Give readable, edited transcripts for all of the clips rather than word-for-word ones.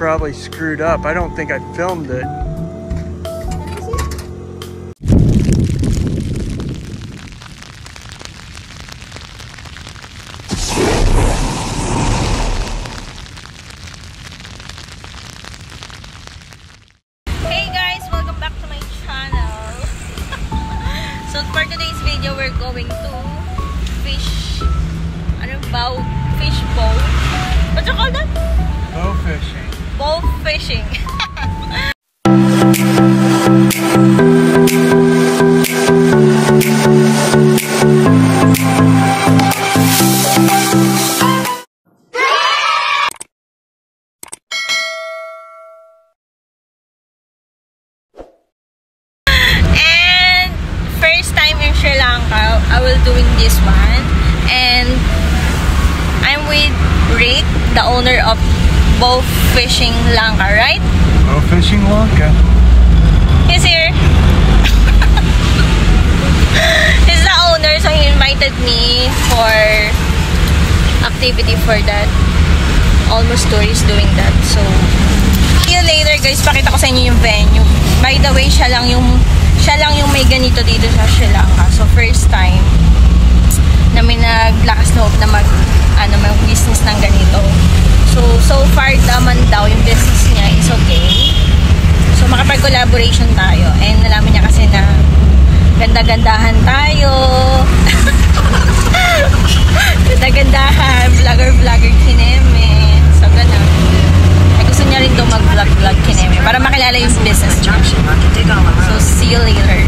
probably screwed up. I don't think I filmed it. Hey guys, welcome back to my channel. So for today's video, we're going to fish. Fish bowl. What you call that? Bow fishing. Bow fishing. And first time in Sri Lanka, I will doing this one. And I'm with Rick, the owner of Bow Fishing Lanka, right? Bow Fishing Lanka. He's here. He's the owner, so he invited me for activity for that. Almost tourists doing that. So, see you later guys. Pakita ko sa inyo yung venue. By the way, siya lang yung may ganito dito sa Sri Lanka. So, first time na may naglakas loob na mag-business ng ganito. So far naman daw yung business niya is okay. So makapag-collaboration tayo. And nalaman niya kasi na ganda-gandahan tayo. Ganda-gandahan, vlogger kineme. So ganun. Ay gusto niya rin daw mag-vlog kineme para makilala yung business niya. So see you later.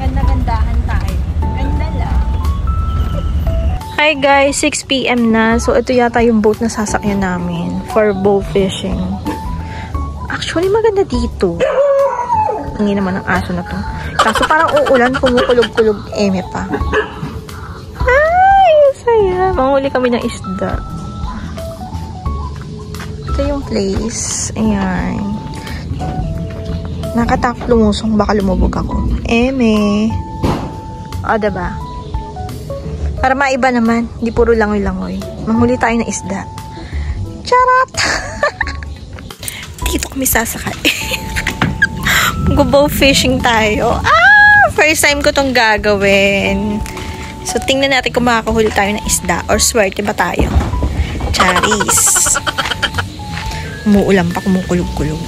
Ganda-gandahan tayo. Ganda lang. Hi guys, 6 PM na. So ito yata yung boat na sasakyan namin for bow fishing. Actually maganda dito. Hindi naman ang aso na to. Kaso parang uulan, kumukulog-kulog eme pa. Ay, saya. Manghuli kami ng isda. Ito yung place. Ayan. Nakatakot lumusong, baka lumubog ako. Eme. O, diba? Para maiba naman, hindi puro langoy-langoy. Manghuli tayo ng isda. Charot! Dito kami sasakay. Go-bow fishing tayo. First time ko tong gagawin. So, tingnan natin kung makakahuli tayo ng isda or swerte ba tayo. Charis. Umuulan pa, kumukulog-kulog.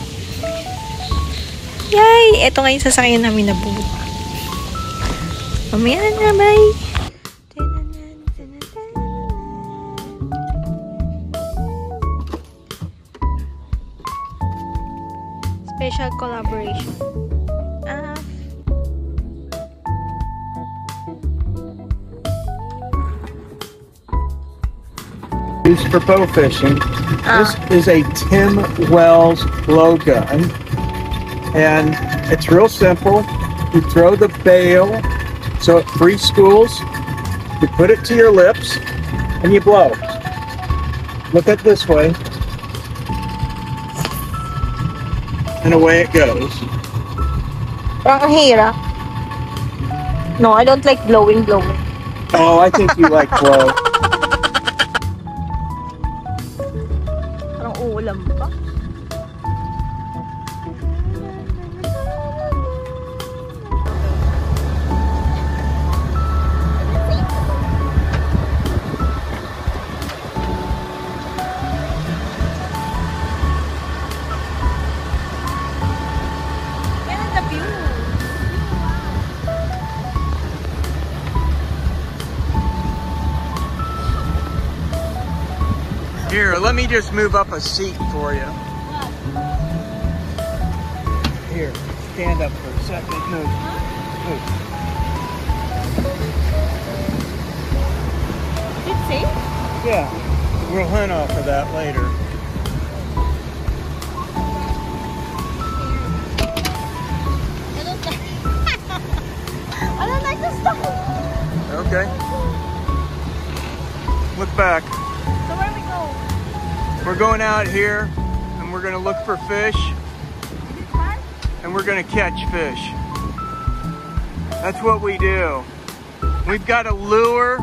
Yay! Ito nga yung sasakyan namin na boat. Mamaya na, bye! Special collaboration. Used for bow fishing. This is a Tim Wells blowgun, and it's real simple. You throw the bail so it free schools. You put it to your lips and you blow. Look at this way. And away it goes. Parang hira. No, I don't like blowing. Oh, I think you like blow. Parang uulan pa. Here, let me just move up a seat for you. Here, stand up for a second. Move. Move. Is it safe? Yeah, we'll hunt off of that later. I don't like this stuff. Okay. Look back. So where we go? We're going out here and we're gonna look for fish. And we're gonna catch fish. That's what we do. We've got a lure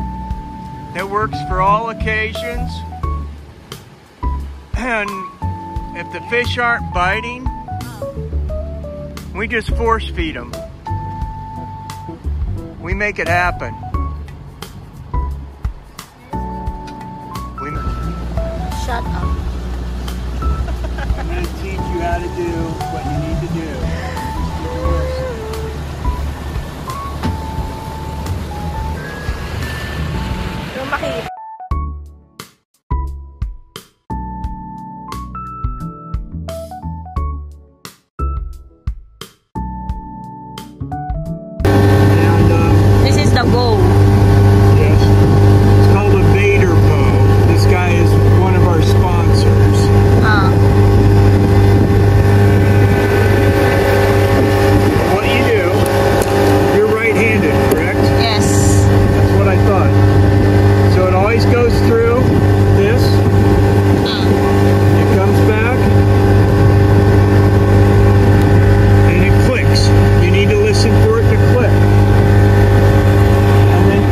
that works for all occasions. And if the fish aren't biting, we just force feed them. We make it happen. Shut up. I'm going to teach you how to do what you need to do. Yung makita. This is the bow. Yes. It's called a Vader bow. This guy is one of our sponsors. What you do, you're right-handed, correct? Yes. That's what I thought. So it always goes through this. It comes back. And it clicks. You need to listen for it to click. And then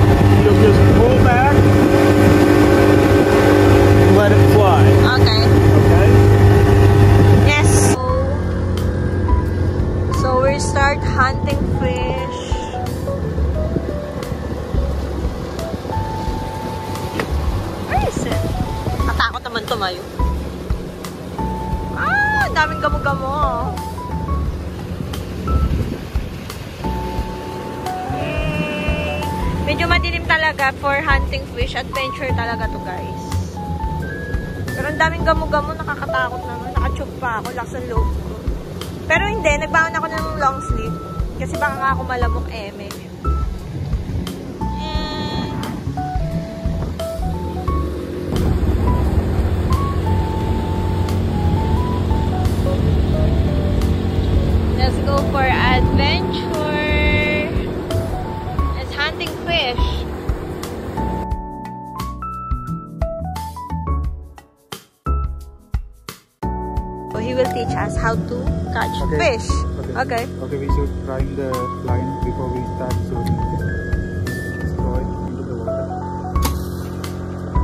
you'll just pull back and let it fly. Okay. Okay? Yes. So we start hunting fish. Where is it? Natakot naman tumayo. Ah, daming gamo-gamo. Yay! Medyo madilim talaga for hunting fish. Adventure talaga to, guys. Pero ang daming gamo-gamo, nakakatakot naman. Nakachug pa ako, lakas ng loob ko. Pero hindi, nagbaon ako ng long sleeve. Kasi baka nga ako malamok eme. Let's go for adventure. Let's hunting fish. So he will teach us how to catch fish. Okay. Okay, we should prime the line before we start shooting. Throw it into the water.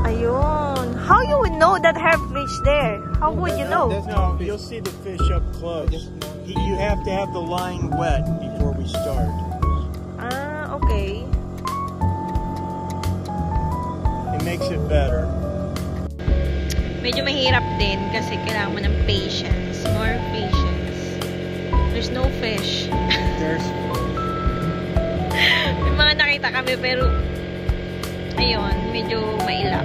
Ayun. How you would know that have fish there? How would you know? No, you'll see the fish up close. You have to have the line wet before we start. Ah, okay. It makes it better. Medyo mahirap din kasi kailangan mo ng patience. More patience. There's no fish. There's May mga nakita kami pero ayun, medyo mailap.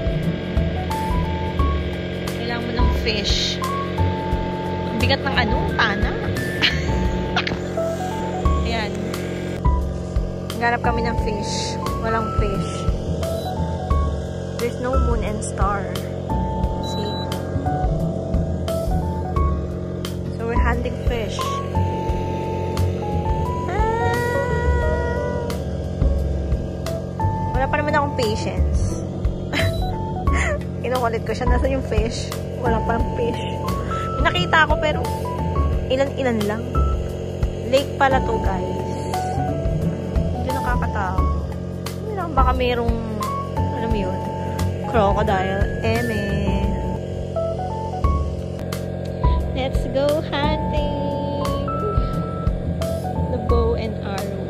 Kailangan mo ng fish. Ang bigat ng ano? Tana. Ayan. Naghanap kami ng fish. Walang fish. There's no moon and star. See? So we're hunting fish. Wala pa naman akong patience. Kinukulit ko siya. Nasaan yung fish? Wala pa ng fish. May nakita ako pero ilan-ilan lang. Lake pala to, guys. Hindi nakakatakot. Hindi lang baka mayroong, alam mo yun, crocodile. Eme. Let's go hunting. The bow and arrow.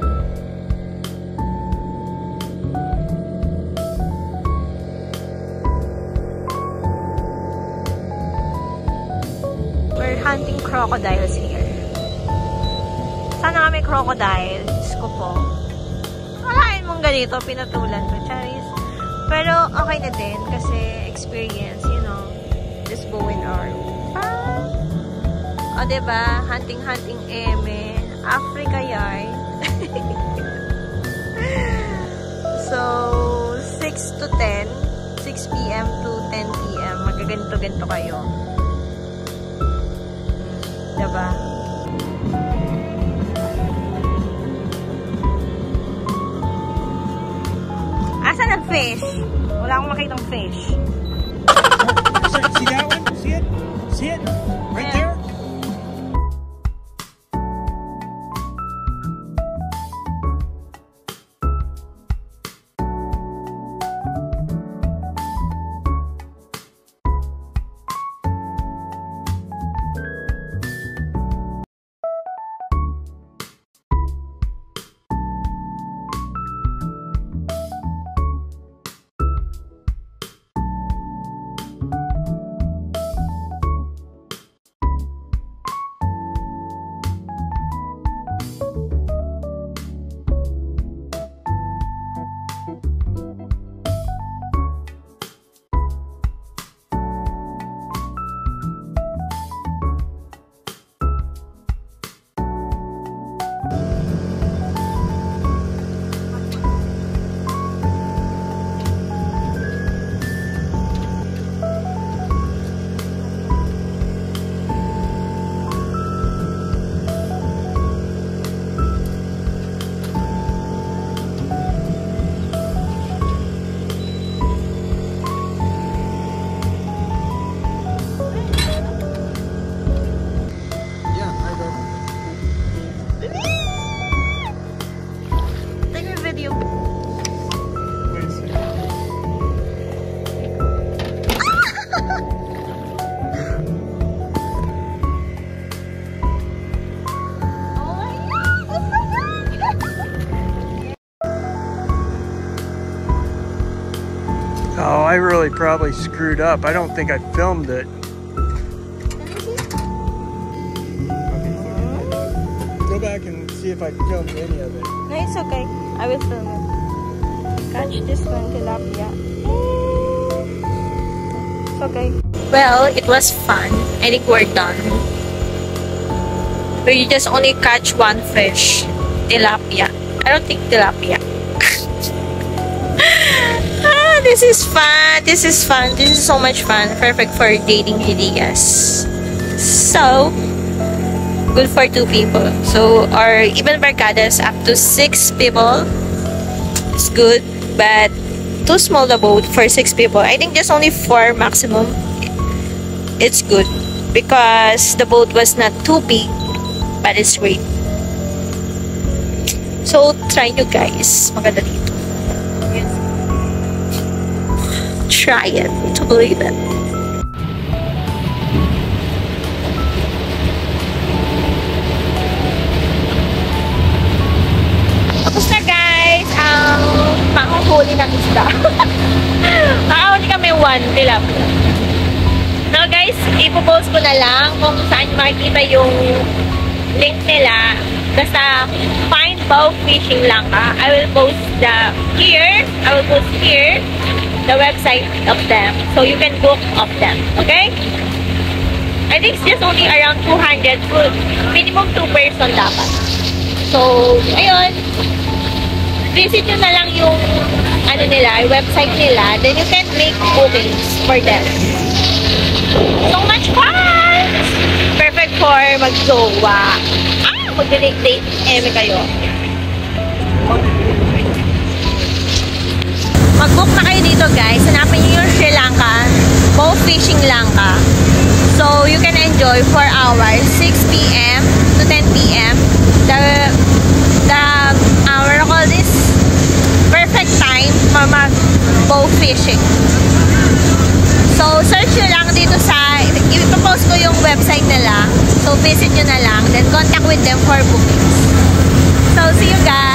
We're hunting crocodiles here. Sana nga may crocodile. Diyos ko po. Kalain mong ganito, pinatulan ko. Charis. Pero okay na din kasi experience, you know. This bow and arrow. O, diba? Hunting eme. Africa yard. So, 6 to 10. 6 p.m. to 10 p.m. Magaganto-ganto kayo. Diba? Asan ang fish? Wala akong makitang fish. See that one? See it? See it? Right there? Oh, I really probably screwed up. I don't think I filmed it. Go back and see if I filmed any of it. No, it's okay. I will film it. Catch this one, tilapia. It's okay. Well, it was fun. I think we're done. But you just only catch one fish. Tilapia. I don't think tilapia. This is fun. This is fun. This is so much fun. Perfect for dating ideas. So, good for 2 people. So, or even barcadas up to 6 people. It's good. But, too small the boat for 6 people. I think just only 4 maximum. It's good. Because the boat was not too big. But it's great. So, try nyo guys. Maganda dito. Try it to believe it. Tapos na guys ang panghuli ng isda. Nakahuli kami 1 tilapia. Now guys, ipopost ko na lang kung saan makikita yung link nila. Basta find bow fishing lang ka. I will post here the website of them, so you can book of them, okay? I think it's just only around 200 food. Minimum 2 person dapat. So, ayun. Visit nyo na lang yung ano nila, website nila. Then you can make bookings for them. So much fun! Perfect for mag-jowa. Mag-date kayo. Mag-book na kayo dito guys. Hanapin nyo yung Sri Lanka. Bow fishing Lanka. So, you can enjoy 4 hours. 6 p.m. to 10 p.m. What do call this? Perfect time for mag-bow fishing. So, search nyo lang dito sa, ipopost ko yung website nila. So, visit nyo na lang. Then, contact with them for bookings. So, see you guys!